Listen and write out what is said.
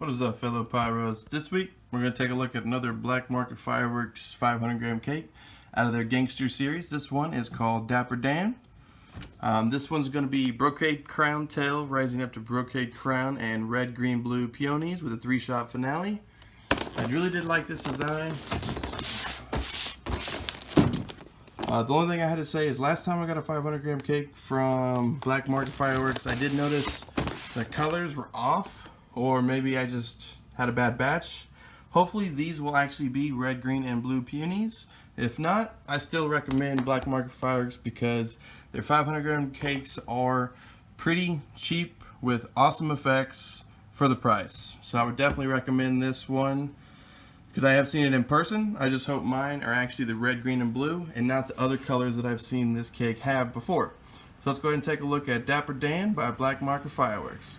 What is up, fellow Pyros? This week we're going to take a look at another Black Market Fireworks 500-gram cake out of their Gangster series. This one is called Dapper Dan. This one's going to be brocade crown tail rising up to brocade crown and red, green, blue peonies with a 3-shot finale. I really did like this design. The only thing I had to say is last time I got a 500-gram cake from Black Market Fireworks, I did notice the colors were off, or maybe I just had a bad batch. Hopefully these will actually be red, green, and blue peonies. If not, I still recommend Black Market Fireworks because their 500-gram cakes are pretty cheap with awesome effects for the price. So I would definitely recommend this one because I have seen it in person. I just hope mine are actually the red, green, and blue and not the other colors that I've seen this cake have before. So let's go ahead and take a look at Dapper Dan by Black Market Fireworks.